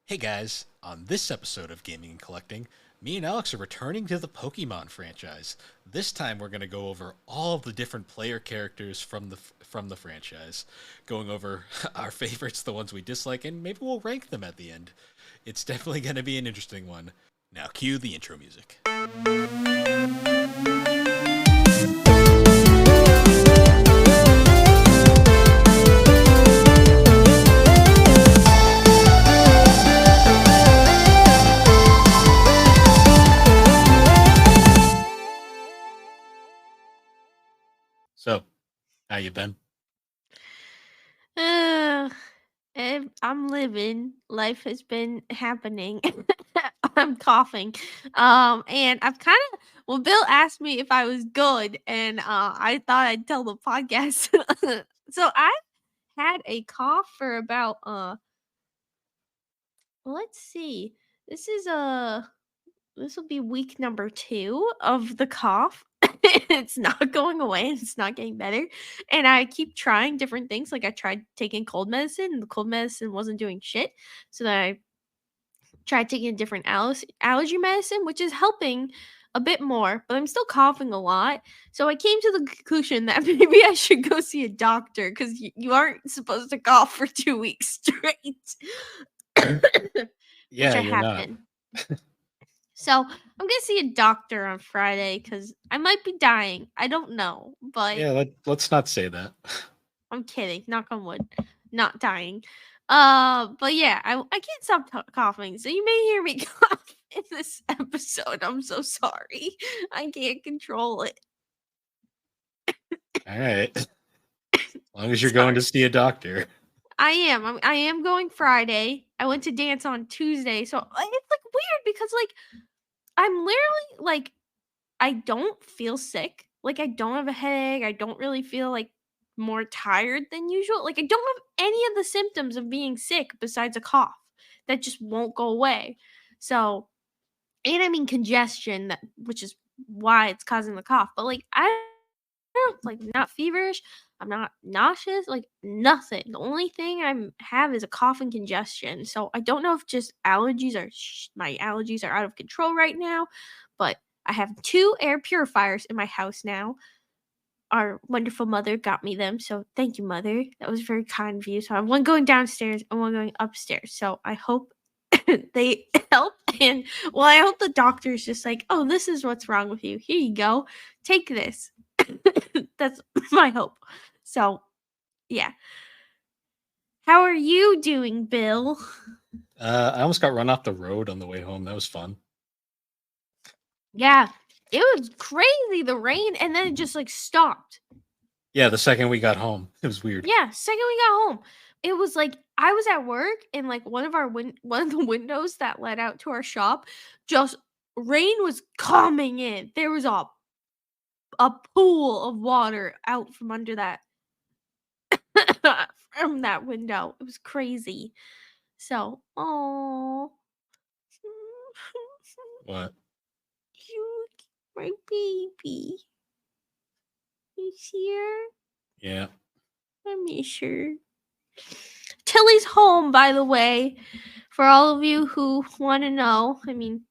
Hey guys, on this episode of Gaming and Collecting, me and Alex are returning to the Pokemon franchise. This time we're going to go over all of the different player characters from the franchise, going over our favorites, the ones we dislike, and maybe we'll rank them at the end. It's definitely going to be an interesting one. Now cue the intro music. So, how you been? Uh, I'm living. Life has been happening. I'm coughing. And I've kind of Bill asked me if I was good, and I thought I'd tell the podcast. So I've had a cough for about let's see. This is this will be week number 2 of the cough. It's not going away, and it's not getting better, and I keep trying different things, like, I tried taking cold medicine, and the cold medicine wasn't doing shit, so then I tried taking a different allergy medicine, which is helping a bit more, but I'm still coughing a lot, so I came to the conclusion that maybe I should go see a doctor 'cause you aren't supposed to cough for 2 weeks straight. Which Yeah, I you're have not. been. So I'm gonna see a doctor on Friday because I might be dying. I don't know, but Yeah, let's not say that. I'm kidding. Knock on wood, not dying. But yeah, I can't stop coughing, so you may hear me cough in this episode. I'm so sorry. I can't control it. All right. As long as you're going to Sorry. see a doctor. I am going Friday. I went to dance on Tuesday, so it's like weird because like I'm literally like I don't feel sick. Like, I don't have a headache. I don't really feel, like, more tired than usual. Like, I don't have any of the symptoms of being sick besides a cough that just won't go away. So and I mean congestion that which is why it's causing the cough. But, like, I don't like, not feverish. I'm not nauseous, like, nothing. The only thing I'm have is a cough and congestion. So I don't know if just allergies are my allergies are out of control right now, but I have 2 air purifiers in my house now. Our wonderful mother got me them, so thank you, mother. That was very kind of you. So I have one going downstairs and one going upstairs. So I hope they help. And well, I hope the doctor is just like, oh, this is what's wrong with you. Here you go. Take this. That's my hope. So yeah. How are you doing, Bill? I almost got run off the road on the way home. That was fun. Yeah. It was crazy, the rain, and then it just like stopped. Yeah, the second we got home, it was weird. Yeah, second we got home, it was like I was at work and like one of the windows that led out to our shop, just rain was coming in. There was a pool of water out from under that from that window. It was crazy. So, oh, What? cute, my baby. He's here. Yeah. I miss her. Tilly's home, by the way, for all of you who want to know. I mean,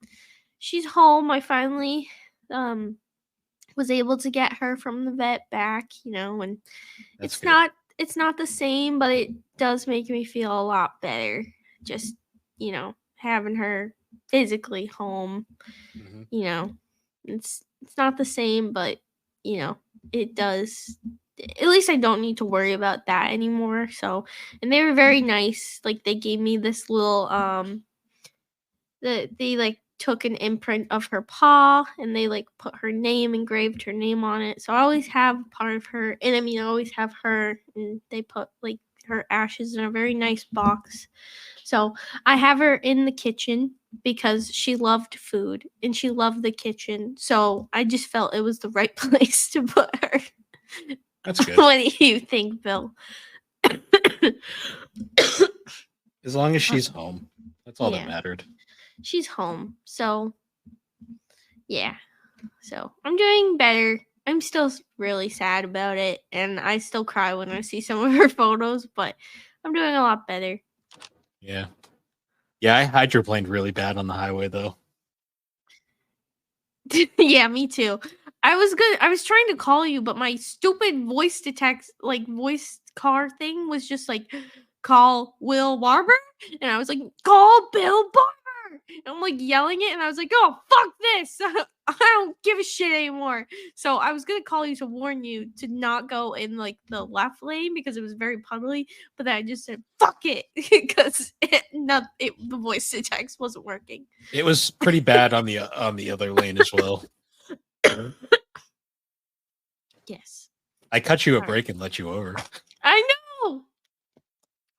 she's home. I finally um was able to get her from the vet back, and That's it's good. not it's not the same, but it does make me feel a lot better just, having her physically home, Hmm. you know. It's not the same, but it does at least I don't need to worry about that anymore. So, and they were very nice. Like they gave me this little they like took an imprint of her paw and they like put her name, engraved her name on it. So I always have part of her, and I mean I always have her, and they put like her ashes in a very nice box. So I have her in the kitchen because she loved food and she loved the kitchen. So I just felt it was the right place to put her. That's good. What do you think, Bill? As long as she's home, that's all that Yeah, mattered. she's home. So, yeah. So, I'm doing better. I'm still really sad about it, and I still cry when I see some of her photos, but I'm doing a lot better. Yeah. Yeah, I hydroplaned really bad on the highway though. Yeah, me too. I was trying to call you, but my stupid voice to text, like voice car thing was just like, call Will Barber. And I was like, call Bill Barber. And I'm like yelling it. And I was like, oh, fuck this. I don't give a shit anymore. So I was going to call you to warn you to not go in like the left lane because it was very puddly. But then I just said, fuck it. Because the voice to text wasn't working. It was pretty bad on the other lane as well. Yes. I cut you a All right. break and let you over. I know.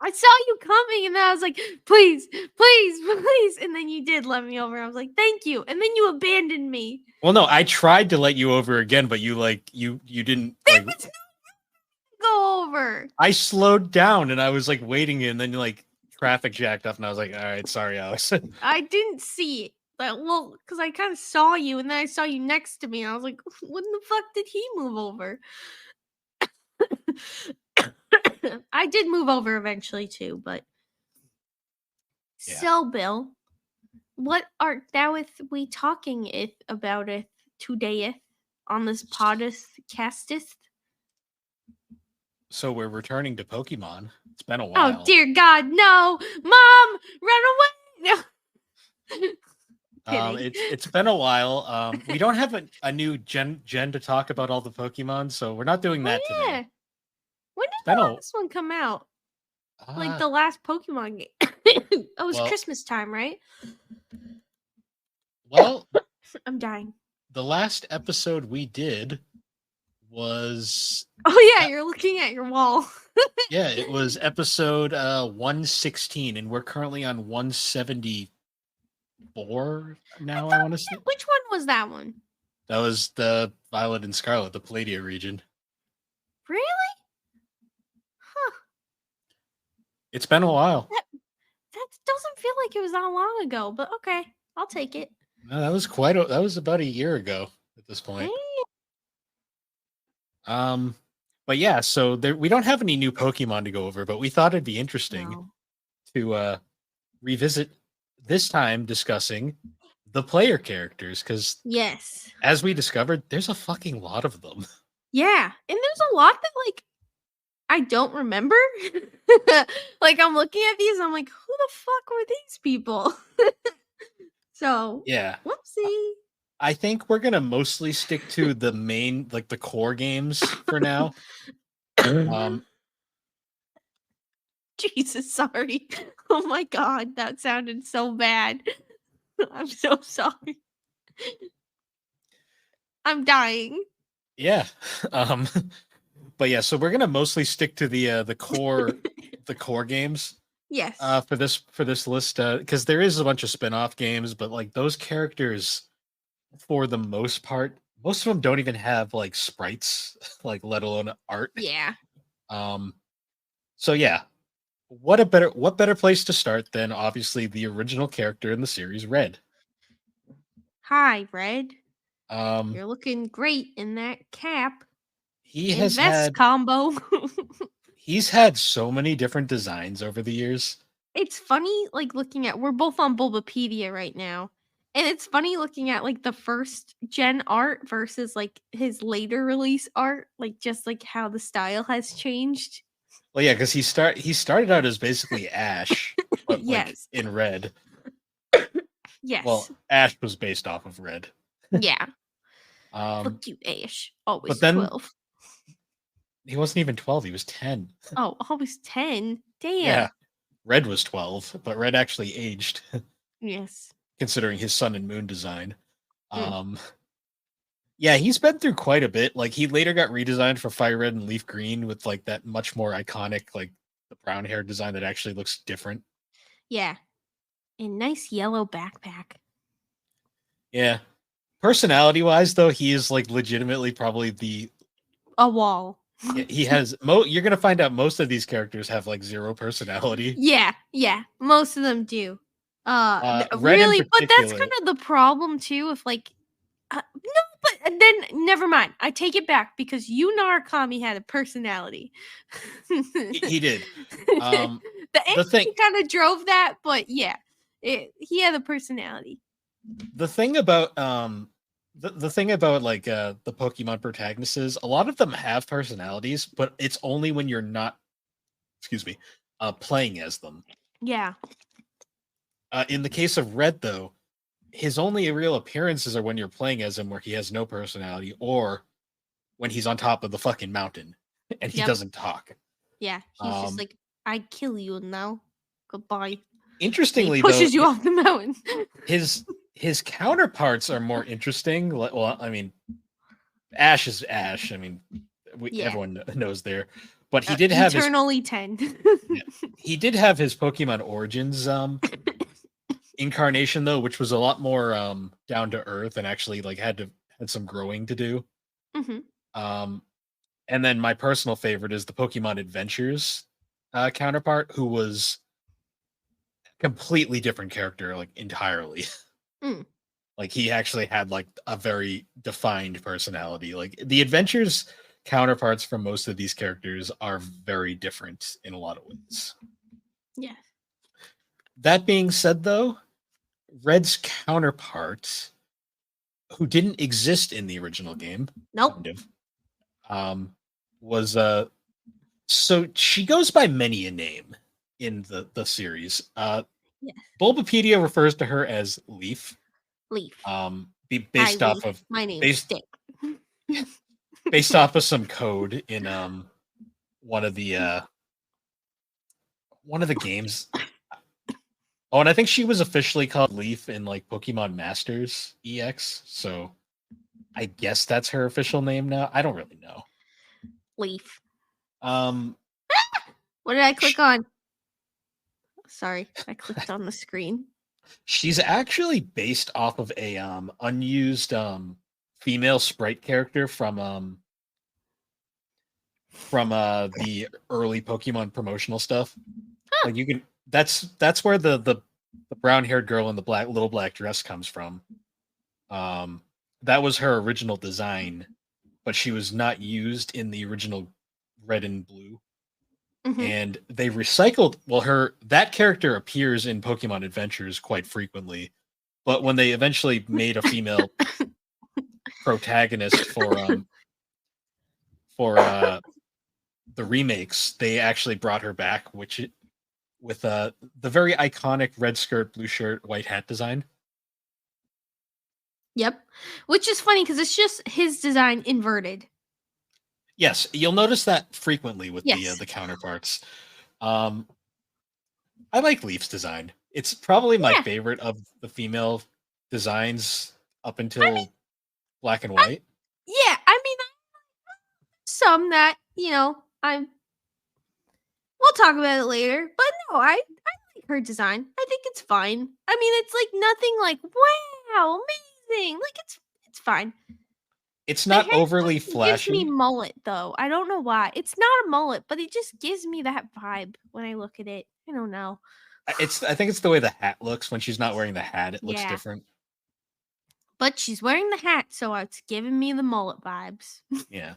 I saw you coming and then I was like, please, please, please. And then you did let me over. I was like, thank you. And then you abandoned me. Well, no, I tried to let you over again, but you didn't There like. was no go over. I slowed down and I was like waiting, and then like traffic jacked up, and I was like, all right, sorry, Alex. I didn't see it. Well, because I kind of saw you and then I saw you next to me. And I was like, when the fuck did he move over? I did move over eventually too, but. Yeah. So, Bill, what art thou we talking about it today on this podest casteth? So we're returning to Pokemon. It's been a while. Oh dear God, no! Mom, run away! No. It's been a while. We don't have a new gen to talk about all the Pokemon, so we're not doing that today. When did the last one come out? Like the last Pokemon game. It was Christmas time, right? Well, I'm dying. The last episode we did was. Oh yeah, you're looking at your wall. Yeah, it was episode 116, and we're currently on 174 now. I want to say. Which one was that one? That was the Violet and Scarlet, the Palladium region. Really? Huh. It's been a while. That doesn't feel like it was that long ago, but okay, I'll take it. No, that was about a year ago at this point. Hey. But yeah, so we don't have any new Pokemon to go over, but we thought it'd be interesting to revisit, this time discussing the player characters, because yes, as we discovered, there's a fucking lot of them. Yeah, and there's a lot that like I don't remember. Like I'm looking at these, I'm like, who the fuck were these people? So yeah, whoopsie. I think we're gonna mostly stick to the main, like the core games for now. Jesus, sorry. Oh my God, that sounded so bad. I'm so sorry. I'm dying. Yeah. But yeah, so we're gonna mostly stick to the core games. Yes. For this list, because there is a bunch of spin-off games, but like those characters, for the most part, most of them don't even have like sprites, like let alone art. Yeah. So yeah, what better place to start than obviously the original character in the series, Red. Hi, Red. Um, You're looking great in that cap. He has had combo. He's had so many different designs over the years. It's funny, like looking at. We're both on Bulbapedia right now, and it's funny looking at like the first gen art versus like his later release art, like just like how the style has changed. Well, yeah, because he started out as basically Ash, but yes, like in Red. Yes. Well, Ash was based off of Red. Yeah. Fuck you, Ash. Always but then 12. He wasn't even 12. He was 10. Oh, always 10. Damn. Yeah. Red was 12, but Red actually aged. Yes. Considering his Sun and Moon design. Yeah, he's been through quite a bit. Like he later got redesigned for Fire Red and Leaf Green with like that much more iconic, like the brown hair design that actually looks different. Yeah. A nice yellow backpack. Yeah. Personality wise, though, he is like legitimately probably a wall. He has you're gonna find out most of these characters have like zero personality. Yeah, most of them do. Really, but that's kind of the problem too. If like, no, but then never mind. I take it back because Arakami had a personality. He did. The thing kind of drove that, but yeah. He had a personality. The thing about the thing about like the Pokemon protagonists is a lot of them have personalities, but it's only when you're not, excuse me, playing as them. Yeah. In the case of Red, though, his only real appearances are when you're playing as him, where he has no personality, or when he's on top of the fucking mountain and he Yep. doesn't talk. Yeah. He's just like, I kill you now. Goodbye. Interestingly, he pushes though, you off the mountain. his counterparts are more interesting. Well, I mean, Ash is Ash. I mean, everyone knows there, but he did have eternally 10. He did have his Pokemon Origins incarnation though, which was a lot more down to earth and actually like had some growing to do. And then my personal favorite is the Pokemon Adventures counterpart, who was completely different character, like entirely. Like he actually had like a very defined personality. Like the Adventures counterparts from most of these characters are very different in a lot of ways. Yeah. That being said, though, Red's counterpart, who didn't exist in the original game, nope, was so she goes by many a name in the series. Bulbapedia refers to her as Leaf. Leaf. Based off of my name Stick. Based off of some code in one of the games. Oh, and I think she was officially called Leaf in like Pokemon Masters EX, so I guess that's her official name now. I don't really know. Leaf. What did I click on? Sorry, I clicked on the screen. She's actually based off of a unused female sprite character from the early Pokemon promotional stuff. Like you can that's where the brown-haired girl in the little black dress comes from. That was her original design, but she was not used in the original Red and Blue. And they recycled that character appears in Pokemon Adventures quite frequently, but when they eventually made a female protagonist for the remakes, they actually brought her back, with the very iconic red skirt, blue shirt, white hat design. Yep. Which is funny because it's just his design inverted. Yes, you'll notice that frequently with the counterparts. I like Leaf's design. It's probably my favorite of the female designs up until Black and White. I mean, some that, we'll talk about it later, but no, I like her design. I think it's fine. I mean, it's like nothing like, wow, amazing. Like it's fine. It's not overly flashy. It gives me mullet though. I don't know why. It's not a mullet, but it just gives me that vibe when I look at it. I don't know. I think it's the way the hat looks. When she's not wearing the hat, it looks different. But she's wearing the hat, so it's giving me the mullet vibes. Yeah.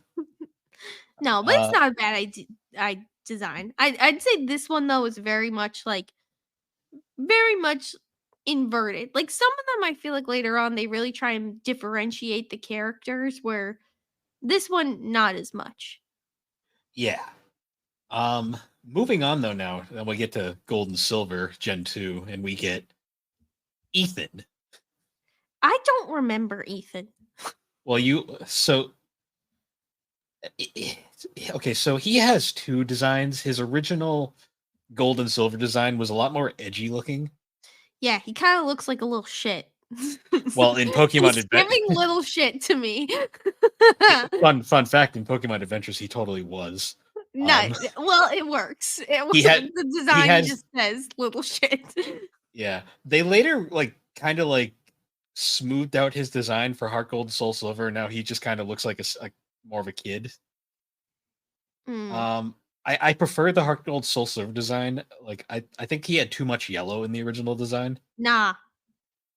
No, but it's not a bad design. I'd say this one though is very much inverted. Like some of them I feel like later on they really try and differentiate the characters, where this one not as much. Yeah. Moving on though now, then we get to Gold and Silver Gen 2 and we get Ethan. I don't remember Ethan. Well, okay, so he has two designs. His original Gold and Silver design was a lot more edgy looking. Yeah, he kind of looks like a little shit. Well, in Pokemon Adventures, giving little shit to me. fun fact: in Pokemon Adventures, he totally was. No, well, it works. The design just says little shit. Yeah, they later kind of smoothed out his design for Heart Gold, Soul Silver. Now he just kind of looks like a more of a kid. I prefer the Heart Gold, Soul Silver design. Like I think he had too much yellow in the original design. Nah,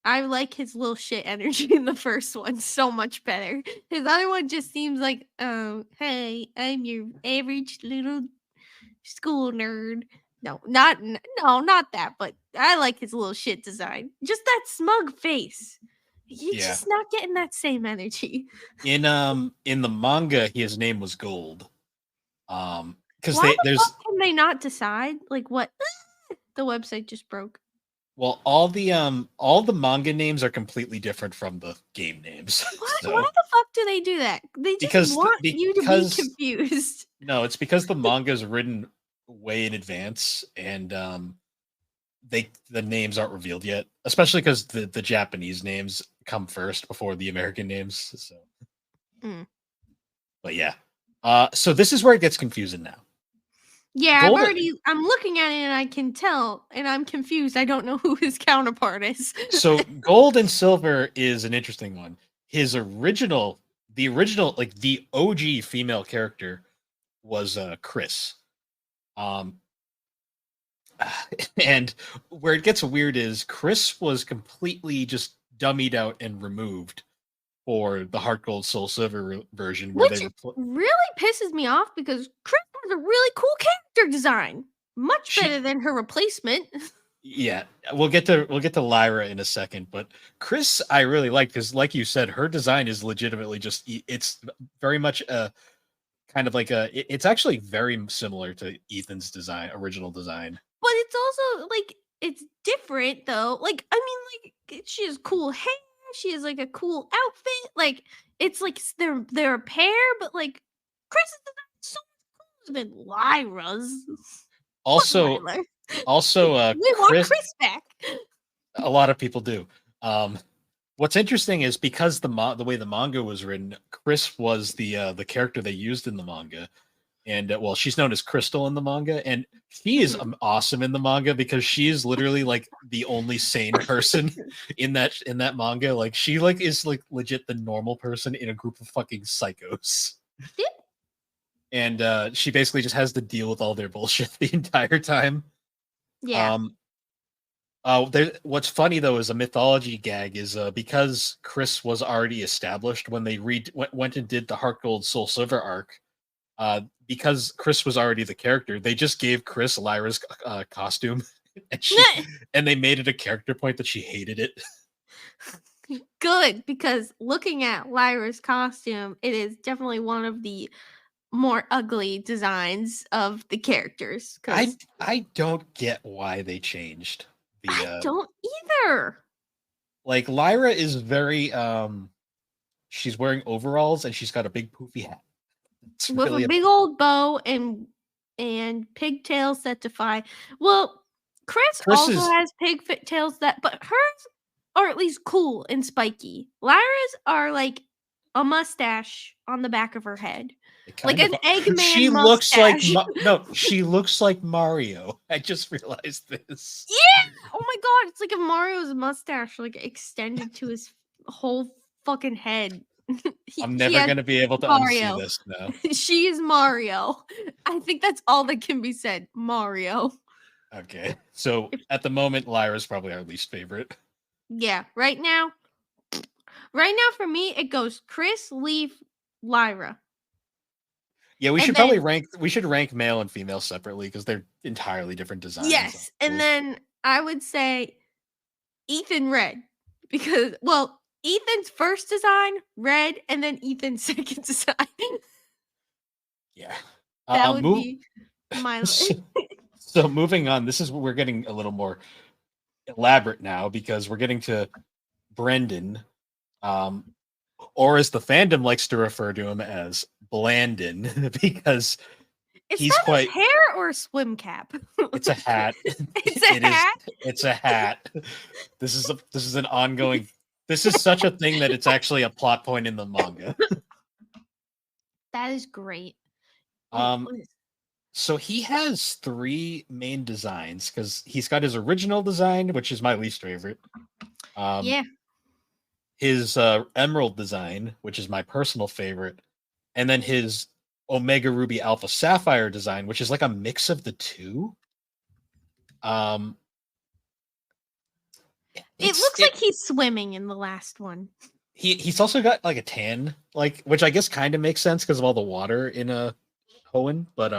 I like his little shit energy in the first one so much better. His other one just seems like, hey, I'm your average little school nerd. Not that, but I like his little shit design. Just that smug face. He's Yeah. just not getting that same energy. In the manga, his name was Gold. Because Why the there's fuck can they not decide? Like what? The website just broke. well, all the manga names are completely different from the game names. Why the fuck do they do that? They just want you to be because confused. no, it's because the manga is written way in advance, and the names aren't revealed yet. Especially because the Japanese names come first before the American names. So, but yeah, so this is where it gets confusing now. Yeah, I'm looking at it and I can tell, and I'm confused. I don't know who his counterpart is. So Gold and Silver is an interesting one. The original, like the OG female character was Chris. And where it gets weird is Chris was completely just dummied out and removed for the Heart Gold Soul Silver version, where Which really pisses me off because Chris has a really cool character design, much better than her replacement. Yeah, we'll get to Lyra in a second, but Chris I really like because, like you said, her design is legitimately it's very much a kind of like it's actually very similar to Ethan's original design. But it's also like it's different though. Like I mean, like she has cool hair. She has like a cool outfit. Like it's like they're a pair, but like Chris is so much cooler than Lyra's. Also, we want Chris back. A lot of people do. What's interesting is because the way the manga was written, Chris was the character they used in the manga, and well, she's known as Crystal in the manga, and she is awesome in the manga because she is literally like the only sane person in that manga. Like she is legit the normal person in a group of fucking psychos. And she basically just has to deal with all their bullshit the entire time. Yeah. What's funny though is a mythology gag is because Chris was already established when they went and did the Heart Gold Soul Silver arc. Because Chris was already the character, they just gave Chris Lyra's costume, and they made it a character point that she hated it. Good, because looking at Lyra's costume, it is definitely one of the more ugly designs of the characters. I don't get why they changed. I don't either. Like Lyra is very she's wearing overalls and she's got a big poofy hat. With a big old bow and pigtails that defy. Well, Chris also has pigtails but hers are at least cool and spiky. Lyra's are like a mustache on the back of her head. Like an Eggman she mustache. She looks like Mario. I just realized this. Yeah! Oh my god, it's like if Mario's mustache like extended to his whole fucking head. I'm never going to be able to unsee this now. She is Mario. I think that's all that can be said. Mario. Okay. So at the moment, Lyra's probably our least favorite. Yeah. Right now for me, it goes Chris, Leaf, Lyra. Yeah, we should probably rank male and female separately because they're entirely different designs. Yes. And then I would say Ethan Red. Because, well, Ethan's first design, Red, and then Ethan's second design. Yeah. That would be my So moving on, we're getting a little more elaborate now because we're getting to Brendan. Or as the fandom likes to refer to him as Blandon, because he's quite hair or a swim cap. It's a hat. It's a hat. This is an ongoing. This is such a thing that it's actually a plot point in the manga. That is great. So he has 3 main designs because he's got his original design, which is my least favorite. Yeah. His Emerald design, which is my personal favorite, and then his Omega Ruby Alpha Sapphire design, which is like a mix of the two. It looks like he's swimming in the last one. He's also got like a tan, which I guess kind of makes sense because of all the water in Hoenn, but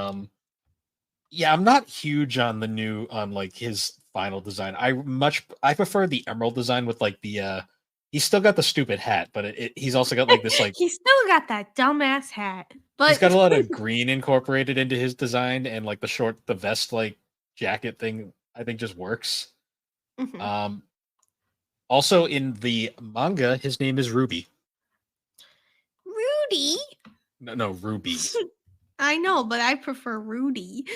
Yeah, I'm not huge on the new on like his final design. I prefer the emerald design with like the he's still got the stupid hat, but he's also got like this like He still got that dumbass hat, he's but got a lot of green incorporated into his design, and like the vest like jacket thing I think just works. Mhm. Um Also in the manga his name is Ruby. Rudy. No, Ruby. I know, but I prefer Rudy.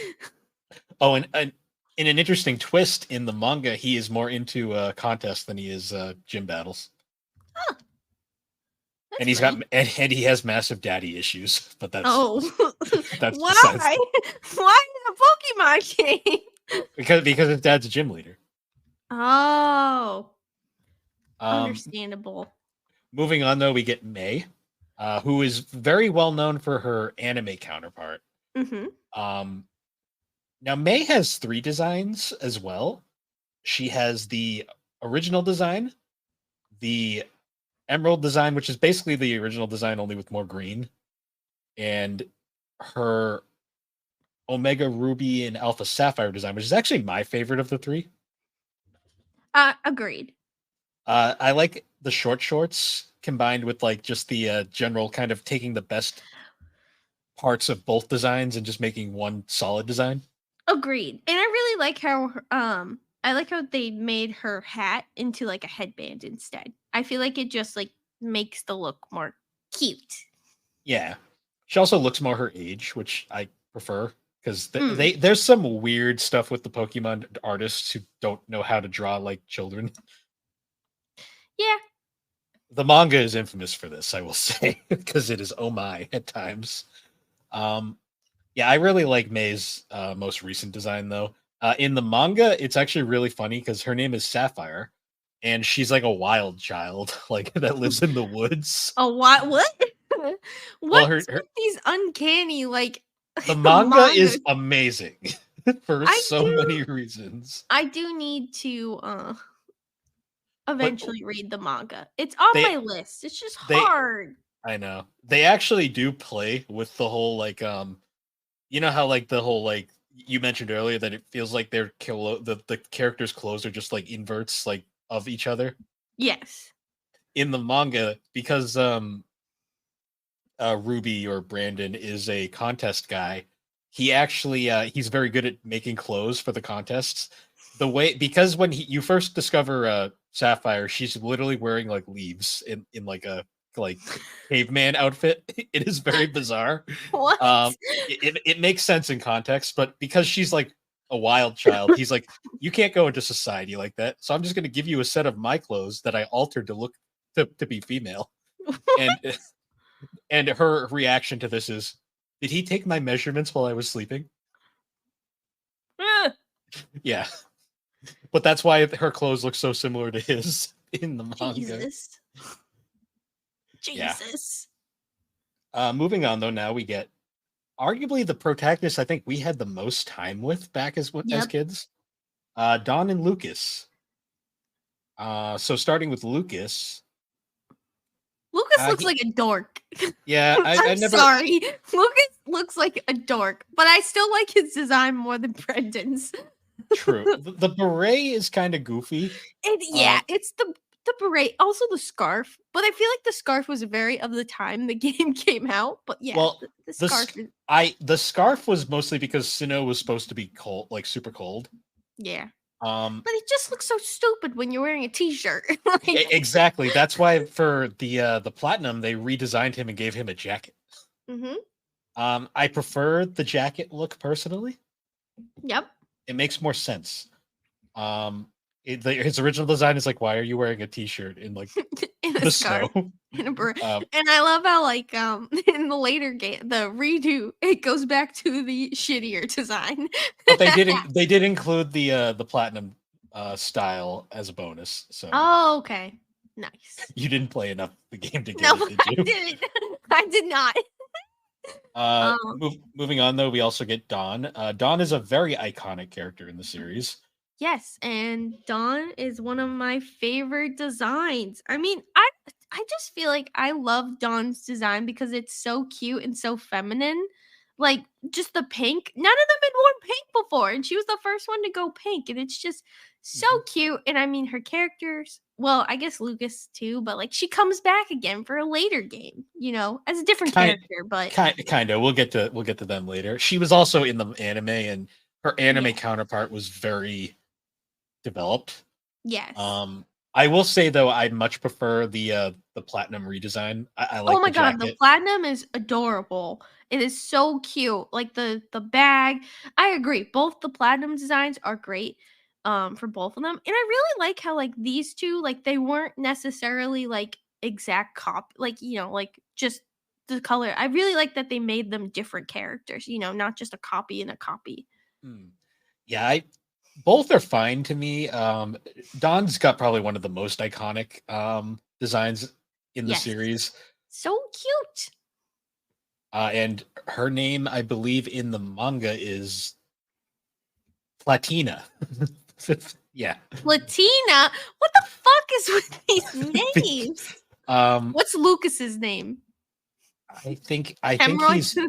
Oh, and in an interesting twist in the manga, he is more into contests than he is gym battles, Huh, and that's he's got funny. and he has massive daddy issues. But Oh, that's besides why? Why in a Pokemon game? because his dad's a gym leader. Oh, Um, understandable. Moving on though, we get May, who is very well known for her anime counterpart. Mhm. Um, Now May has three designs as well. She has the original design, the emerald design, which is basically the original design only with more green, and her Omega Ruby and Alpha Sapphire design, which is actually my favorite of the three. Agreed. I like the short shorts combined with like just the general kind of taking the best parts of both designs and just making one solid design. Agreed. And I really like how I like how they made her hat into like a headband instead. I feel like it just like makes the look more cute. Yeah, she also looks more her age, which I prefer because Mm. there's some weird stuff with the Pokemon artists who don't know how to draw like children. Yeah, The manga is infamous for this, I will say, because it is oh my at times. Um, yeah, I really like May's most recent design though. In the manga, it's actually really funny because her name is Sapphire, and she's like a wild child, like that lives in the woods. a what? What? Well, What's with these uncanny like the manga manga? is amazing for I so do. many reasons. I do need to But eventually read the manga. It's on they my list. It's just they hard. I know they actually do play with the whole like you know how like the whole like you mentioned earlier that it feels like the characters' clothes are just like inverts like of each other Yes. in the manga because Ruby or Brandon is a contest guy. He actually he's very good at making clothes for the contests. The way because when you first discover Sapphire, she's literally wearing like leaves in like a like caveman outfit. It is very bizarre. What? Um, it makes sense in context, but because she's like a wild child, he's like, you can't go into society like that. So I'm just going to give you a set of my clothes that I altered to look to be female. And and her reaction to this is, did he take my measurements while I was sleeping? Ugh, Yeah, but that's why her clothes look so similar to his in the manga. Jesus. Yeah. Jesus. Moving on though, now we get arguably the protagonist I think we had the most time with back as Yep. kids. Don and Lucas. So starting with Lucas, Lucas looks he like a dork. yeah, I I'm never sorry. Lucas looks like a dork, but I still like his design more than Brendan's. true. The beret is kind of goofy. Yeah, it's the beret, also the scarf. But I feel like the scarf was very of the time the game came out. But yeah, Well, the the scarf is the scarf was mostly because Sinnoh was supposed to be cold, like super cold. yeah. Um, But it just looks so stupid when you're wearing a t-shirt. Like exactly. That's why for the platinum they redesigned him and gave him a jacket. Mhm. I prefer the jacket look personally. Yep. It makes more sense. Um, his original design is like, why are you wearing a t-shirt in like In a the snow? scarf. In a beret. um, And I love how like in the later game, the redo, it goes back to the shittier design. but they did include the platinum style as a bonus. So Oh, okay. Nice. you didn't play enough of the game to No, get it, did I you? didn't. I did not. Um, Moving on though, we also get Dawn. Dawn is a very iconic character in the series. yes, and Dawn is one of my favorite designs. I mean, I just feel like I love Dawn's design because it's so cute and so feminine. like just the pink. None of them had worn pink before, and she was the first one to go pink, and it's just so Mhm. cute. And I mean, her characters. Well, I guess Lucas too, but like she comes back again for a later game, as a different Kind, character. But kind of. We'll get to them later. She was also in the anime, and her anime yeah, counterpart was very developed. yes. Um, I will say though, I much prefer the platinum redesign. I Oh like my the god, the jacket. platinum is adorable. It is so cute. Like the bag. I agree. Both the platinum designs are great for both of them. And I really like how like these two like they weren't necessarily like exact like like just the color. I really like that they made them different characters, not just a copy and a copy. Hmm. Yeah, I both are fine to me. Dawn's got probably one of the most iconic designs in the Yes. series. So cute. And her name, I believe, in the manga is Platina. Yeah. Latina. What the fuck is with these Be- names? um, What's Lucas's name? I think Hemorrhoid?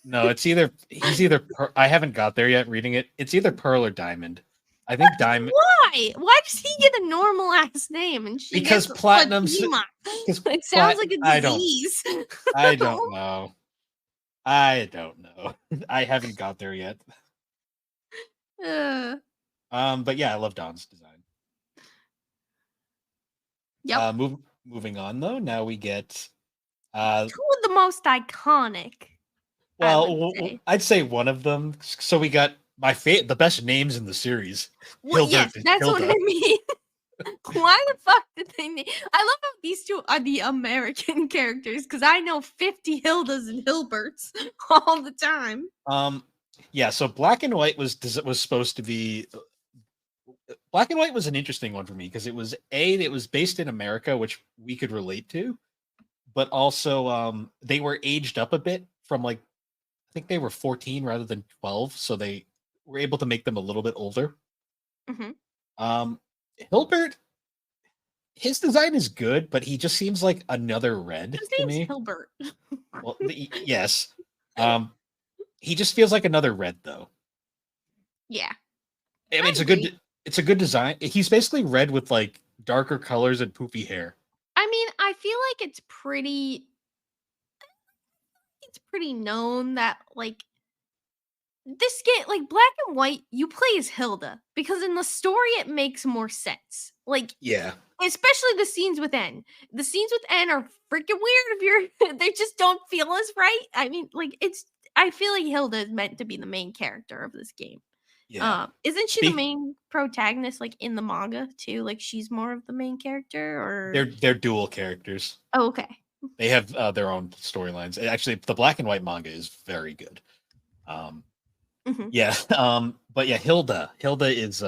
no, he's either I haven't got there yet reading it. It's either Pearl or Diamond. I think Diamond Why? Why does he get a normal ass name and she because gets Platinum's Fatima? because It sounds like a I don't disease. I don't know. I don't know. I haven't got there yet. uh, But yeah, I love Dawn's design. yep. Moving on though. Now we get Two of the most iconic, I would say. I'd say one of them. So we got the best names in the series. Well, yes, that's what Hilda. I mean. Why the fuck did they name? I love how these two are the American characters because I know 50 Hildas and Hilberts all the time. Yeah. So Black and White was supposed to be. Black and White was an interesting one for me because it was based in America, which we could relate to, but also they were aged up a bit from like I think they were 14 rather than 12, so they were able to make them a little bit older. Hmm. Um, Hilbert, his design is good, but he just seems like another Red His to name's me. Hilbert. Well, yes. Um, he just feels like another Red though. Yeah. I mean, I agree. it's a good design. He's basically red with like darker colors and poofy hair. I mean, I feel like it's pretty known that like this game, like Black and White, you play as Hilda because in the story it makes more sense. Like Yeah. especially the scenes with N. The scenes with N are freaking weird if you're they just don't feel as right. I mean, like I feel like Hilda is meant to be the main character of this game. Yeah. Isn't she the Speak main protagonist like in the manga too? Like she's more of the main character or they're dual characters. oh, okay. They have their own storylines. Actually, the Black and White manga is very good. Um, Mhm. yeah. But yeah, Hilda is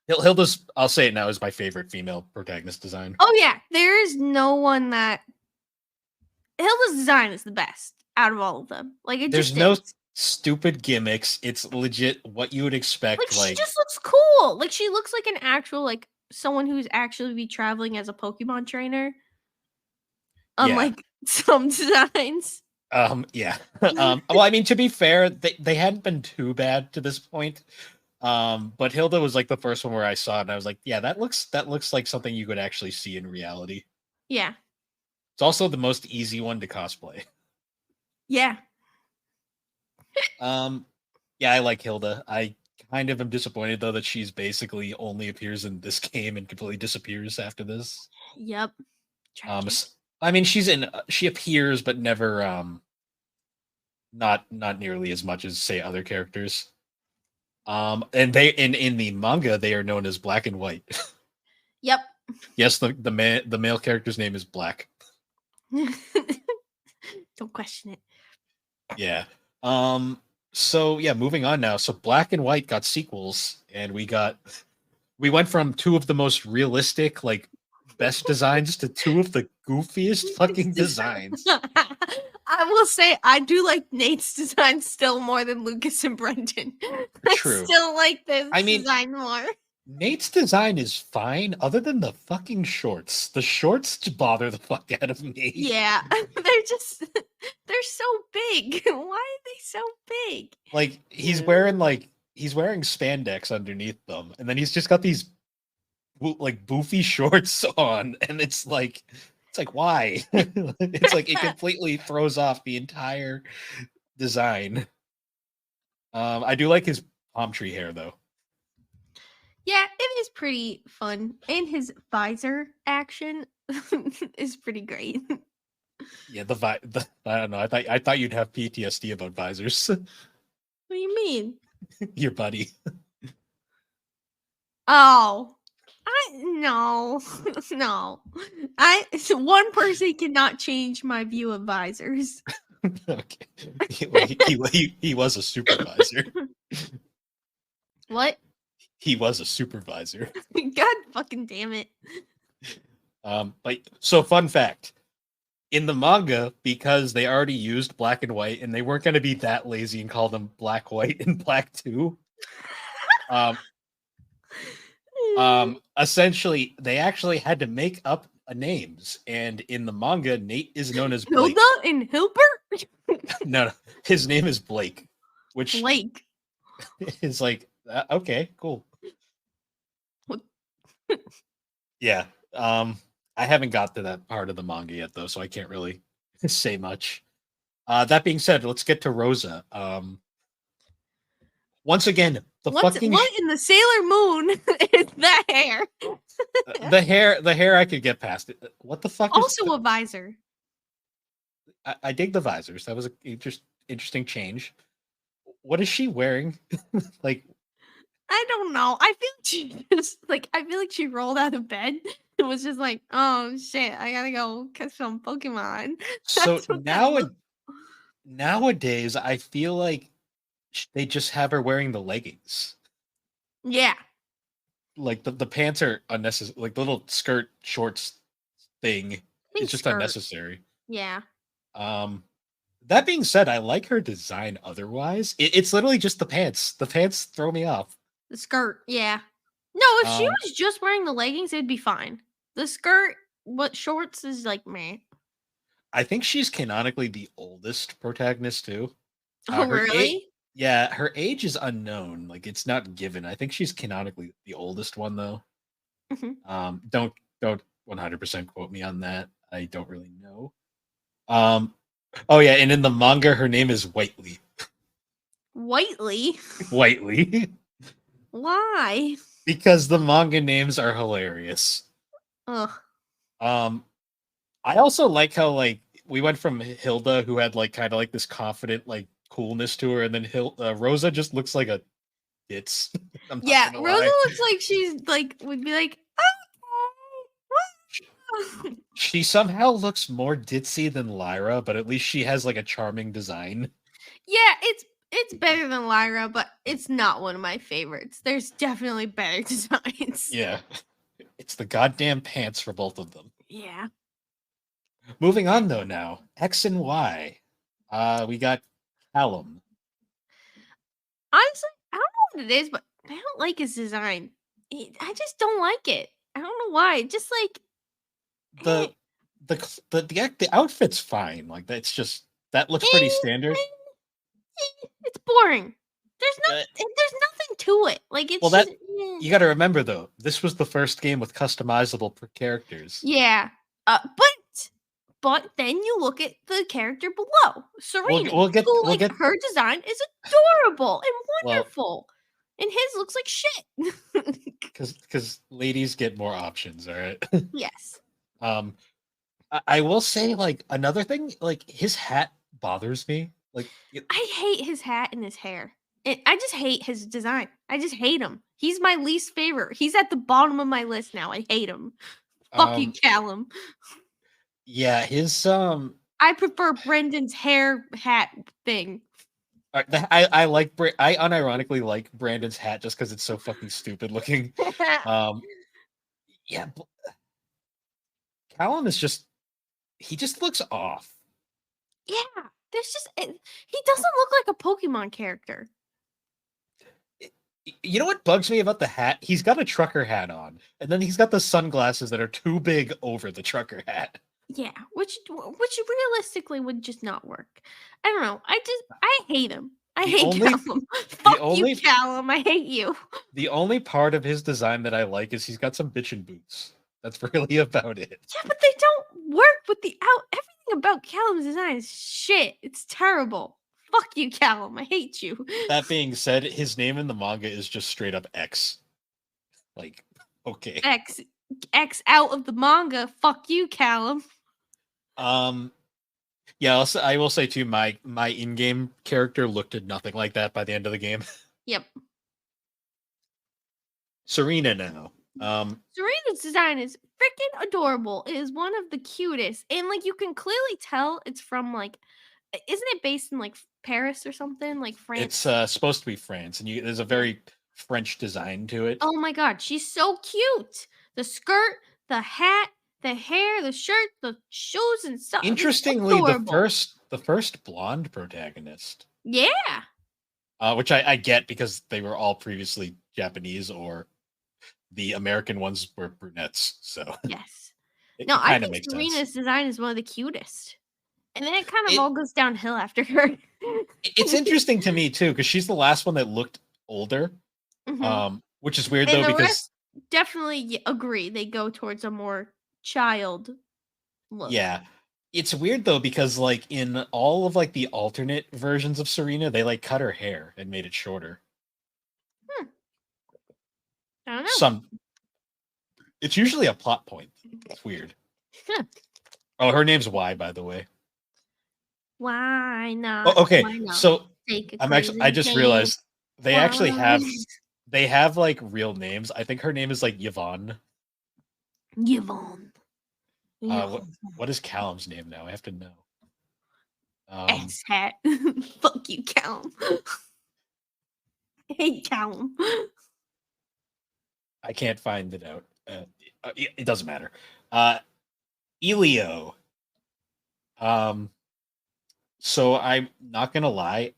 Hilda's. I'll say it now is my favorite female protagonist design. Oh yeah, there is no one that Hilda's design is the best out of all of them. Like it There's just no is. stupid gimmicks. It's legit what you would Like expect. she Like just looks cool. Like she looks like an actual like someone who's actually be traveling as a Pokemon trainer. yeah. Unlike some designs. Yeah. Well, I mean, to be fair, they hadn't been too bad to this point. But Hilda was like the first one where I saw it and I was like, yeah, that looks like something you could actually see in reality. Yeah. It's also the most easy one to cosplay. Yeah. Um, yeah, I like Hilda. I kind of am disappointed though that she's basically only appears in this game and completely disappears after this. Yep. Um, Tragic. I mean, she appears, but never not nearly as much as say other characters. And they in the manga they are known as Black and White. Yep. Yes, the male character's name is Black. Don't question it. Yeah. So yeah, moving on now. So Black and White got sequels, and we went from two of the most realistic, like best designs to two of the goofiest fucking designs. I will say I do like Nate's design still more than Lucas and Brendan. I True. still like this I mean, design more. Nate's design is fine, other than the fucking shorts. The shorts bother the fuck out of me. Yeah, they're just they're so big. Why are they so big? Like he's wearing spandex underneath them, and then he's just got these like boofy shorts on, and it's like why? It's like it completely throws off the entire design. I do like his palm tree hair though. Yeah, it is pretty fun. And his visor action is pretty great. Yeah, I don't know. I thought you'd have PTSD about visors. What do you mean? Your buddy. Oh, I no, no. One person cannot change my view of visors. Okay. He was a supervisor. What? He was a supervisor. God fucking damn it. But so fun fact. In the manga, because they already used black and white, and they weren't going to be that lazy and call them black, white, and black too. Essentially, they actually had to make up names, and in the manga, Nate is known as Blake. Hilda and Hilbert? No, his name is Blake, which Blake. is like okay, cool. What? Yeah. I haven't got to that part of the manga yet, though, so I can't really say much. That being said, let's get to Rosa. Once again, What in the Sailor Moon is that hair? the hair I could get past it. What the fuck? Also a visor. I dig the visors. That was a interesting change. What is she wearing? Like, I don't know. I feel like she rolled out of bed and was just like, oh shit, I gotta go catch some Pokemon. so That's what that looked. nowadays, I feel like they just have her wearing the leggings. Yeah. Like the pants are unnecessary. Like the little skirt shorts thing is just Skirt. unnecessary. Yeah. That being said, I like her design otherwise. It's literally just the pants. The pants throw me off. The skirt, yeah. No, if she was just wearing the leggings, it'd be fine. The skirt, what shorts is like meh. I think she's canonically the oldest protagonist too. Oh, really? Yeah, her age is unknown. Like it's not given. I think she's canonically the oldest one though. Mhm. Don't 100% quote me on that. I don't really know. Oh yeah, and in the manga, her name is Whiteley. Whiteley? Whiteley. Why? Because the manga names are hilarious. Ugh. I also like how like we went from Hilda, who had like kind of like this confident like coolness to her, and then Rosa just looks like a ditz. Yeah, Rosa looks like she's like would be like, oh. She somehow looks more ditzy than Lyra, but at least she has like a charming design. Yeah, it's better than Lyra, but it's not one of my favorites. There's definitely better designs. Yeah. It's the goddamn pants for both of them. Yeah. Moving on though now. X and Y. We got Callum. Honestly, I don't know what it is, but I don't like his design. I just don't like it. I don't know why. Just like The the outfit's fine. Like that's just that looks pretty standard. It's boring. There's nothing to it. Like it's Well, just, you got to remember though, this was the first game with customizable characters. yeah. But then you look at the character below, Serena. We'll get her design is adorable and wonderful, and his looks like shit. Because ladies get more options, all right. Yes. I will say like another thing, like his hat bothers me. Like I hate his hat and his hair. I just hate his design. I just hate him. He's my least favorite. He's at the bottom of my list now. I hate him. Fucking Callum. Yeah, his I prefer Brendan's hair hat thing. I unironically like Brandon's hat just because it's so fucking stupid looking. Yeah, Callum is he just looks off. Yeah, there's just he doesn't look like a Pokemon character. You know what bugs me about the hat? He's got a trucker hat on, and then he's got the sunglasses that are too big over the trucker hat. Yeah, which realistically would just not work. I don't know. I hate him. I The hate only Callum. the Fuck you, only Callum. I hate you. the only part of his design that I like is he's got some bitchin' boots. That's really about it. Yeah, but they don't work with the out. Everything about Callum's design is shit. It's terrible. Fuck you, Callum. I hate you. That being said, his name in the manga is just straight up X. Like, okay. X X out of the manga. Fuck you, Callum. Um, yeah, I will say too, my in-game character looked at nothing like that by the end of the game. Yep. Serena now. Serena's design is freaking adorable. It is one of the cutest, and like you can clearly tell it's from like, isn't it based in like Paris or something like It's France? supposed to be France, and there's a Yeah. very French design to it. Oh my god, she's so cute. The skirt, the hat, the hair, the shirt, the shoes, and stuff. It's Interestingly, adorable. the first blonde protagonist, Yeah. which I get because they were all previously Japanese, or the American ones were brunettes, so Yes. it, No, it I kind of think makes sense. Serena's design is one of the cutest. And then it kind of It all goes downhill after her. it's interesting to me too because she's the last one that looked older, hmm which is weird And though the because rest definitely agree. They go towards a more child look. yeah, it's weird though because like in all of like the alternate versions of Serena, they like cut her hair and made it shorter. Hmm, I don't know. Some It's usually a plot point. It's weird. Huh. Oh, her name's Y, by the way. Why not? Oh, okay. Why not? So Take a I crazy just chance. realized they actually Why? have like real names. I think her name is like Yvonne. Yvonne. Uh, Yvonne. what is Callum's name now? I have to know. X hat. Fuck you, Callum. I hate Callum. I can't find it out. It doesn't matter. Uh, Elio. Um, so I'm not gonna lie.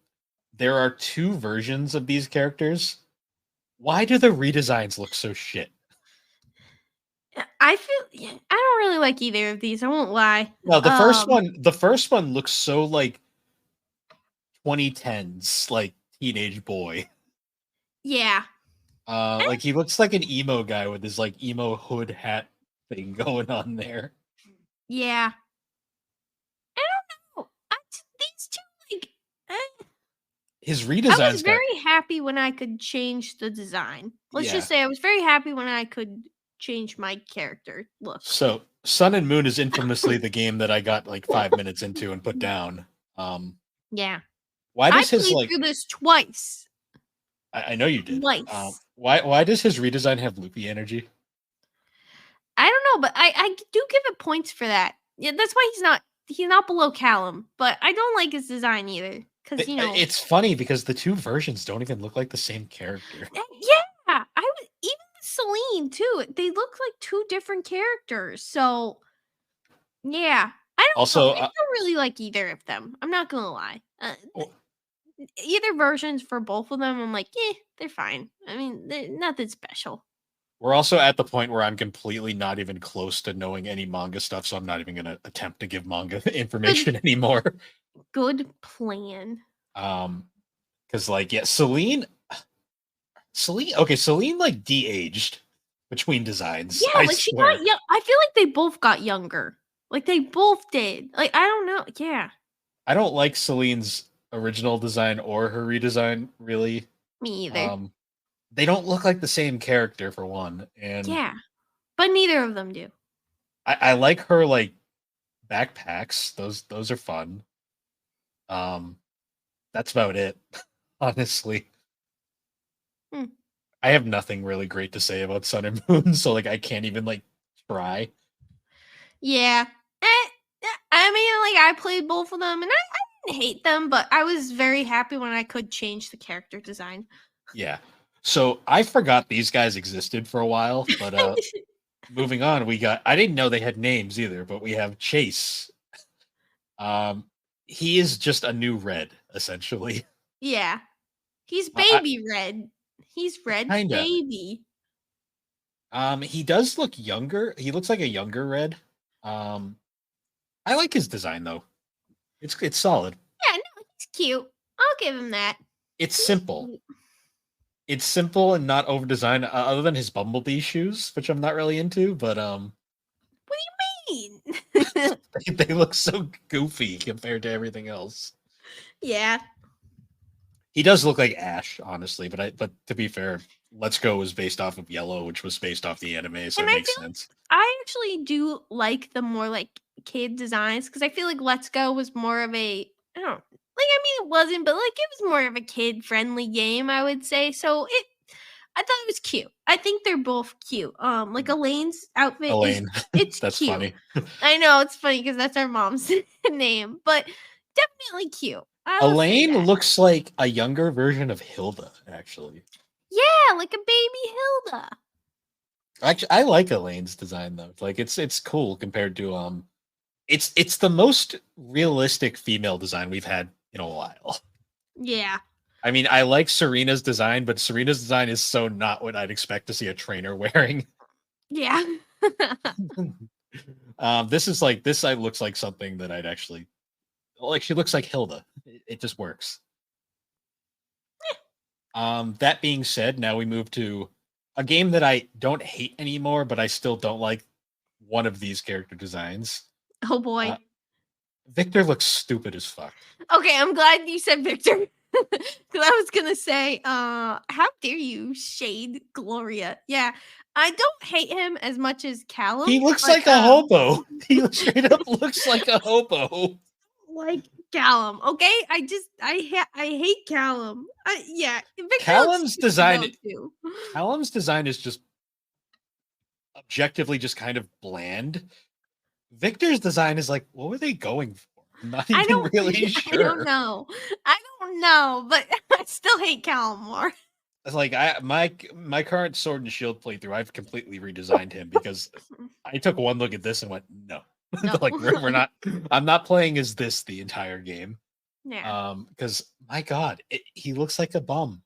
There are two versions of these characters. Why do the redesigns look so shit? I feel yeah, I don't really like either of these. I won't lie. No, Um, the first one looks so like 2010s, like teenage boy. yeah. Eh, Like he looks like an emo guy with his like emo hood hat thing going on there. yeah. I don't know. These two like His I was redesign's got very happy when I could change the design. Let's just yeah. say I was very happy when I could change my character look. So Sun and Moon is infamously the game that I got like 5 minutes into and put down. Um, Yeah. why I does his played like through this twice. I know you did. Twice. Why does his redesign have loopy energy? I don't know, but I do give it points for that. Yeah, that's why he's not below Callum, but I don't like his design either cuz It's funny because the two versions don't even look like the same character. yeah, I was even with Celine too. They look like two different characters. So, yeah. I don't know. Also, I don't really like either of them. I'm not going to lie. oh, Either versions for both of them, I'm like, they're fine. I mean, they're nothing special. we're also at the point where I'm completely not even close to knowing any manga stuff, so I'm not even going to attempt to give manga Good, information anymore. good plan. Because like yeah, Celine, okay, Celine like de-aged between designs. Yeah, I like she got swear. young. I feel like they both got younger. Like they both did. Like I don't know. Yeah, I don't like Celine's original design or her redesign really. me either. Um, they don't look like the same character for one, and Yeah, but neither of them do. I like her like backpacks. Those are fun. Um, that's about it, honestly. Hmm. I have nothing really great to say about Sun and Moon, so like I can't even like try. Yeah. I mean, like I played both of them, and I didn't hate them, but I was very happy when I could change the character design. Yeah. So I forgot these guys existed for a while, but moving on, I didn't know they had names either, but we have Chase. Um he is just a new red, essentially. Yeah, he's I baby red. He's Red's Kinda. baby. He does look younger. He looks like a younger Red. Um, I like his design though. It's solid. Yeah, no, he's cute. I'll give him that. It's He's simple. cute. It's simple and not over designed, other than his bumblebee shoes, which I'm not really into. But What do you mean? they look so goofy compared to everything else. Yeah. He does look like Ash, honestly. But to be fair, Let's Go was based off of Yellow, which was based off the anime, so And it I makes feel sense. I actually do like the more like kid designs because I feel like Let's Go was more of a I don't like I mean it wasn't, but like it was more of a kid friendly game, I would say. So I thought it was cute. I think they're both cute. Like Elaine's outfit is Elaine, it's that's cute. funny. I know it's funny because that's our mom's name, but definitely cute. I will say Elaine that. looks like a younger version of Hilda, actually. Yeah, like a baby Hilda. Actually, I like Elaine's design though. Like it's cool compared to it's the most realistic female design we've had in a while. Yeah. I mean, I like Serena's design, but Serena's design is so not what I'd expect to see a trainer wearing. Yeah. This side looks like something that I'd actually like. She looks like Hilda. It just works. That being said, now we move to a game that I don't hate anymore, but I still don't like one of these character designs. Oh boy. Victor looks stupid as fuck. Okay, I'm glad you said Victor. Because I was gonna say, how dare you shade Gloria? Yeah, I don't hate him as much as Callum. He looks but, like a hobo. He straight up looks like a hobo. like Callum. Okay, I hate Callum. Yeah, Victor looks Callum's stupid design. though, too. Callum's design is just objectively just kind of bland. Victor's design is like, what were they going for? I'm not I even don't really I sure. don't know. I don't know, but I still hate Callum more. It's like my current Sword and Shield playthrough, I've completely redesigned him because I took one look at this and went, no. No. Like we're not. I'm not playing as this the entire game. Yeah. Because my God, he looks like a bum.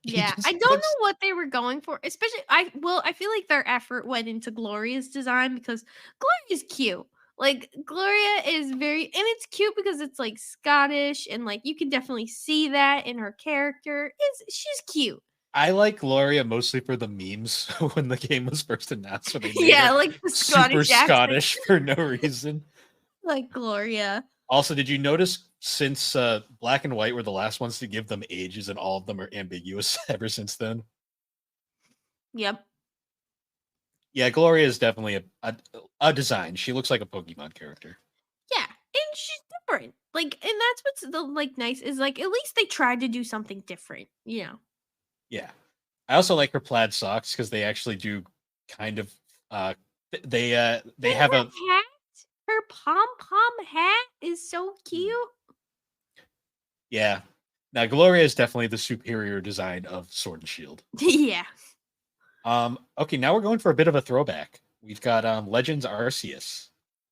He Yeah, just I don't looks- know what they were going for. Especially, I feel like their effort went into Gloria's design because Gloria's cute. Like Gloria is very, and it's cute because it's like Scottish, and like you can definitely see that in her character. Is she's cute? I like Gloria mostly for the memes when the game was first announced. When they made Yeah, her like the super Scottish accent. Scottish for no reason. Like Gloria. Also, did you notice since Black and White were the last ones to give them ages, and all of them are ambiguous ever since then? Yep. Yeah, Gloria is definitely a design. She looks like a Pokemon character. Yeah, and she's different. Like, and that's what's the like nice is like at least they tried to do something different. You know. Yeah. I also like her plaid socks because they actually do kind of they And have her a hat, her pom pom hat is so cute. yeah. Now Gloria is definitely the superior design of Sword and Shield. Yeah. Okay, now we're going for a bit of a throwback. We've got Legends Arceus.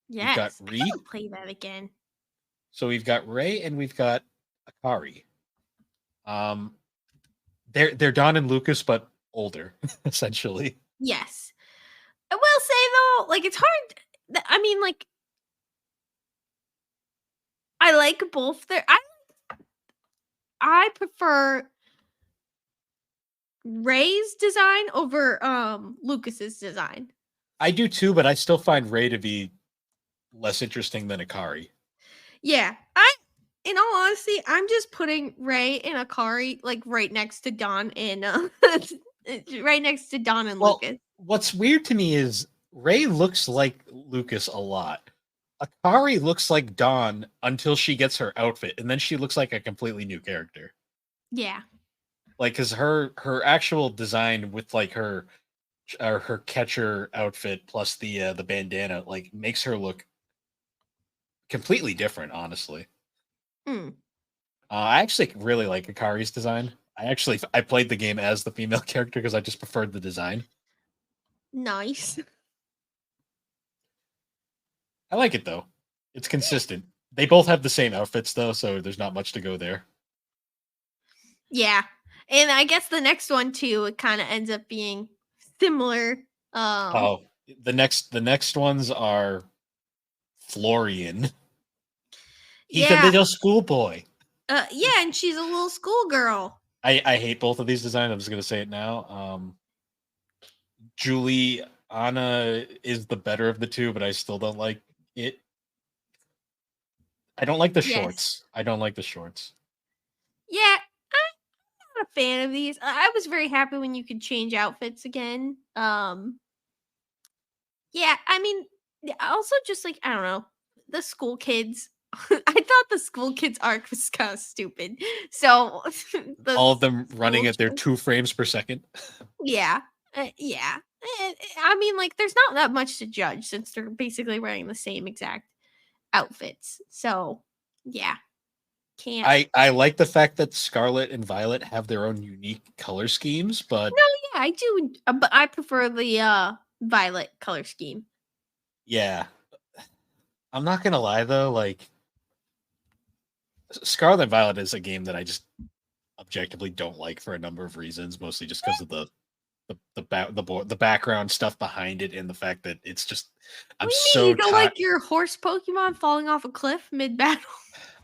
Yes. got I Ree. gotta play that again. So we've got Ray and we've got Akari. They're Don and Lucas, but older, essentially. Yes. I will say though, like it's hard. I mean, like I like both their I prefer Ray's design over Lucas's design. I do too, but I still find Ray to be less interesting than Akari. Yeah. In all honesty, I'm just putting Ray and Akari like right next to Don and right next to Don and Lucas. What's weird to me is Ray looks like Lucas a lot. Akari looks like Dawn until she gets her outfit, and then she looks like a completely new character. Yeah. Like, cause her actual design with like her catcher outfit plus the bandana like makes her look completely different. Honestly, Mm. I actually really like Akari's design. I played the game as the female character because I just preferred the design. Nice. I like it though. It's consistent. They both have the same outfits though, so there's not much to go there. Yeah. And I guess the next one too, it kind of ends up being similar. Um, Oh, the next ones are Florian. He's a yeah, little schoolboy. yeah, and she's a little schoolgirl. I hate both of these designs. I'm just gonna say it now. Julie Anna is the better of the two, but I still don't like it. I don't like the Yes. shorts. I don't like the shorts. Yeah, I'm not a fan of these. I was very happy when you could change outfits again. Yeah, I mean, also just like I don't know, the school kids. I thought the school kids arc was kind of stupid. So the All of them running school at their trip, 2 frames per second. yeah, yeah. I mean, like, there's not that much to judge since they're basically wearing the same exact outfits. So yeah, can't. I like the fact that Scarlet and Violet have their own unique color schemes, but No, yeah, I do, but I prefer the violet color scheme. yeah, I'm not gonna lie though. Like Scarlet and Violet is a game that I just objectively don't like for a number of reasons, mostly just because of the background stuff behind it and the fact that it's just What I'm do you mean so you don't tired. like your horse Pokemon falling off a cliff mid battle?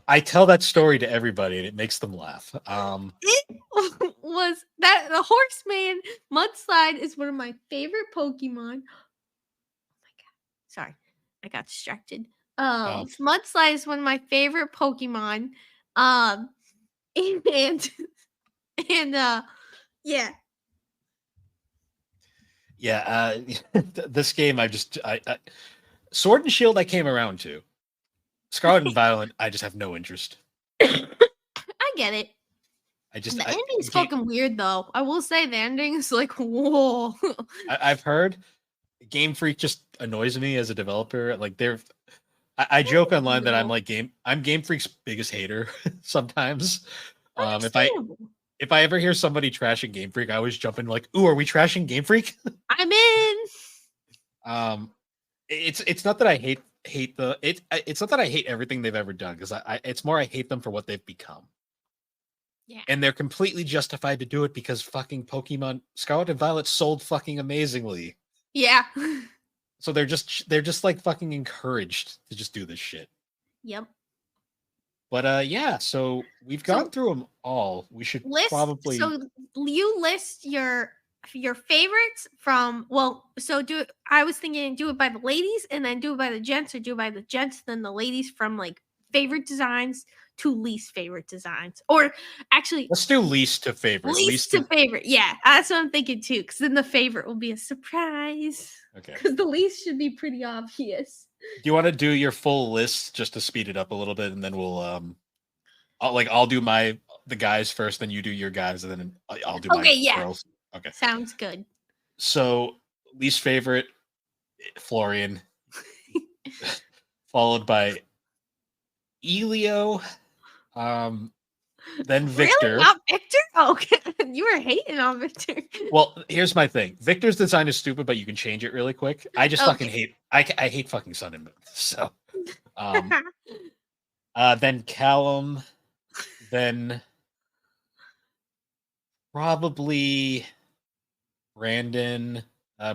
I tell that story to everybody and it makes them laugh. It was that the Horseman Mudslide is one of my favorite Pokemon. Oh my god. Sorry. I got distracted. Uh, Mudslide is one of my favorite Pokemon. Um and and yeah. yeah, this game I Sword and Shield I came around to. Scarlet and Violet I just have no interest. I get it. I just The I ending's Game fucking weird though. I will say the ending is like, whoa. I've heard Game Freak just annoys me as a developer. Like I joke online that Understandable. I'm Game Freak's biggest hater sometimes. If Understandable. I ever hear somebody trashing Game Freak, I always jump in like, "Ooh, are we trashing Game Freak?" I'm in. um, it's not that I hate it's not that I hate everything they've ever done because it's more I hate them for what they've become, Yeah. and they're completely justified to do it because fucking Pokemon Scarlet and Violet sold fucking amazingly. Yeah. So they're just like fucking encouraged to just do this shit. Yep. But yeah, so we've gone So through them all. We should list probably so you list your favorites from so do it I was thinking do it by the ladies and then do it by the gents or do it by the gents then the ladies from like favorite designs to least favorite designs or actually let's do least to favorite. least Least to to favorite. Yeah, that's what I'm thinking too because then the favorite will be a surprise okay. because the least should be pretty obvious. Do you want to do your full list just to speed it up a little bit, and then we'll I'll do the guys first, then you do your guys, and then I'll do my Okay, yeah, girls. Okay. sounds good. So least favorite Florian, followed by Elio, then Really? Victor. Not Victor? Oh, okay. You were hating on Victor. Well, here's my thing. Victor's design is stupid, but you can change it really quick. I just fucking Okay. hate. I hate fucking Sun and Moon. So, um, then Callum, then probably Brandon.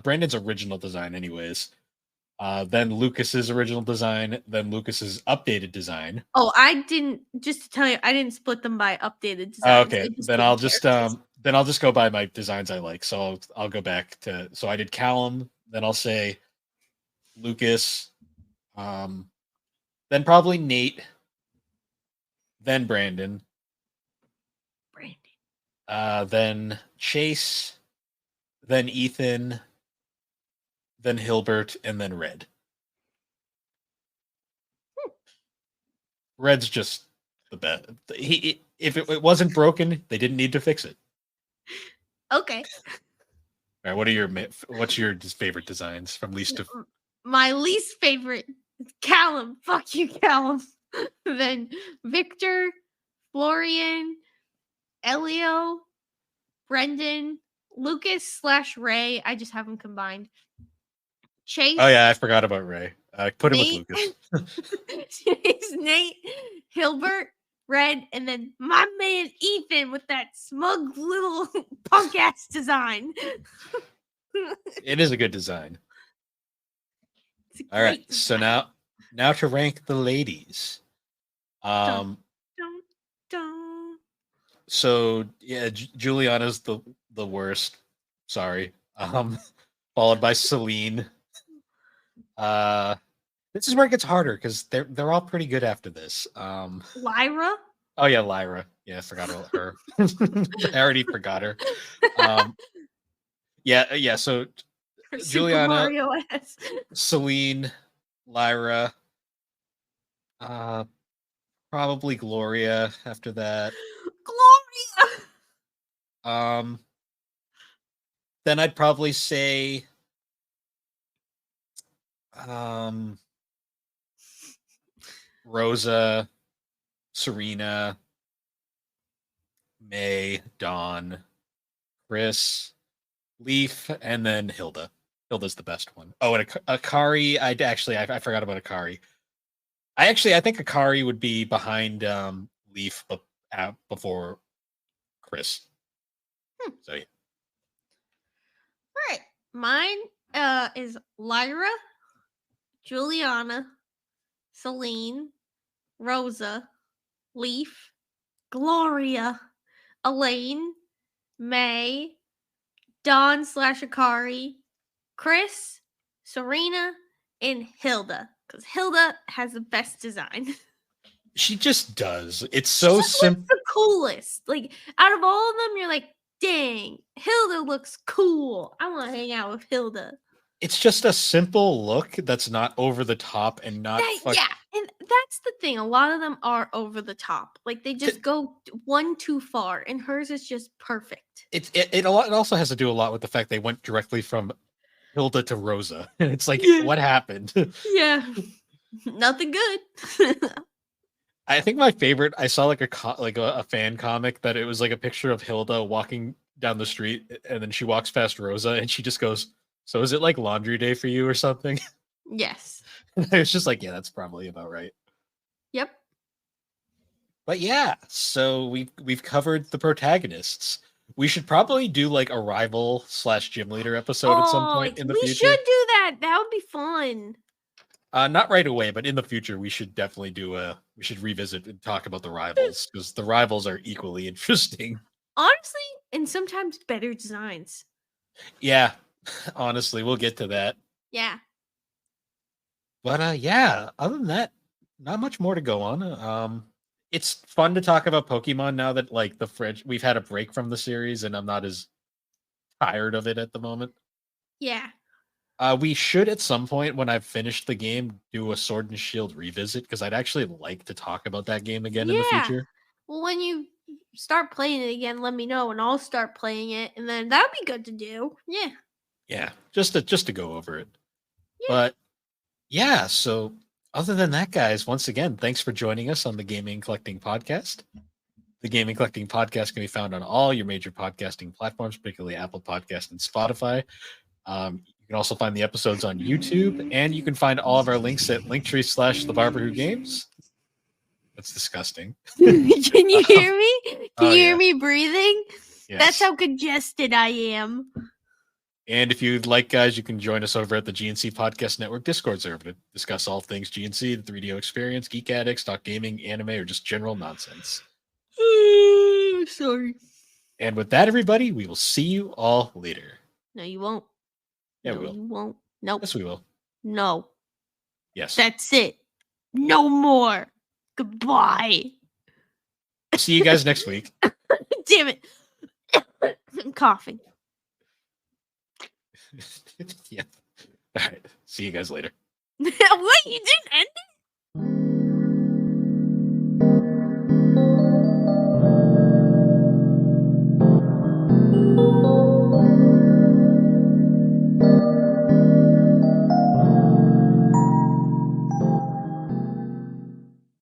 Brandon's original design, anyways. Then Lucas's original design. Then Lucas's updated design. Oh, I didn't just to tell you, I didn't split them by updated designs. I Okay, just did the characters. then I'll just go by my designs I like. So I'll go back to so I did Callum. Then I'll say Lucas. Um, then probably Nate. Then Brandon. Brandon. Then Chase. Then Ethan. Then Hilbert, and then Red. Red's just the best. If it wasn't broken, they didn't need to fix it. Okay. All right, what's your favorite designs from least to? My least favorite is Callum. Fuck you, Callum. Then Victor, Florian, Elio, Brendan, Lucas slash Ray. I just have them combined. Chase, Oh yeah, I forgot about Ray. Put him with Nate, Lucas. Chase, Nate, Hilbert, red, and then my man Ethan with that smug little punk ass design. It is a good design. It's a All right, great so design. now to rank the ladies. Dun, dun, dun. So yeah, Juliana's the worst. Sorry. Followed by Celine. This is where it gets harder because they're all pretty good after this. Lyra. Oh yeah, Lyra. Yeah, I forgot about her. I already forgot her. Yeah. So Super Juliana, Mario S. Celine, Lyra, probably Gloria after that. Gloria. Um, then I'd probably say um Rosa, Serena, May, Dawn, Chris, Leaf, and then Hilda. Hilda's the best one. Oh, and Akari. I forgot about Akari. I think Akari would be behind Leaf before Chris. So yeah. All right, mine is Lyra, Juliana, Celine, Rosa, Leaf, Gloria, Elaine, May, Dawn / Akari, Chris, Serena, and Hilda. Because Hilda has the best design. She just does. It's She so just looks simple. the coolest. Like, out of all of them, you're like, dang, Hilda looks cool. I want to hang out with Hilda. It's just a simple look that's not over the top and not Yeah, and that's the thing. A lot of them are over the top. Like, they just go one too far, and hers is just perfect. It also has to do a lot with the fact they went directly from Hilda to Rosa. And it's like, what happened? Yeah. Nothing good. I think my favorite, I saw like a fan comic that it was like a picture of Hilda walking down the street and then she walks past Rosa and she just goes, "So is it like laundry day for you or something?" Yes. And I was just like, yeah, that's probably about right. Yep. But yeah, so we've covered the protagonists. We should probably do like a rival / gym leader episode at some point in the future. We should do that. That would be fun. Not right away, but in the future, we should definitely we should revisit and talk about the rivals because the rivals are equally interesting. Honestly, and sometimes better designs. Yeah, honestly, we'll get to that. Yeah. But yeah, other than that, not much more to go on. It's fun to talk about Pokemon now that like we've had a break from the series and I'm not as tired of it at the moment. Yeah. We should at some point when I've finished the game do a Sword and Shield revisit because I'd actually like to talk about that game again in the future. Well, when you start playing it again, let me know and I'll start playing it, and then that would be good to do. Yeah. Yeah, just to go over it. Yeah. But yeah, so other than that, guys, once again, thanks for joining us on the Gaming Collecting Podcast. The Gaming Collecting Podcast can be found on all your major podcasting platforms, particularly Apple Podcast and Spotify. You can also find the episodes on YouTube, and you can find all of our links at Linktree / The Barber Who Games. That's disgusting. Can you hear me? Can you hear me breathing? Yes. That's how congested I am. And if you'd like, guys, you can join us over at the GNC Podcast Network Discord server to discuss all things GNC, the 3DO experience, Geek Addicts, Talk Gaming, anime, or just general nonsense. Sorry. And with that, everybody, we will see you all later. No, you won't. Yeah, no, we will. You won't. Nope. Yes, we will. No. Yes. That's it. No more. Goodbye. See you guys next week. Damn it. I'm coughing. Yeah. All right. See you guys later. Wait, you didn't end it?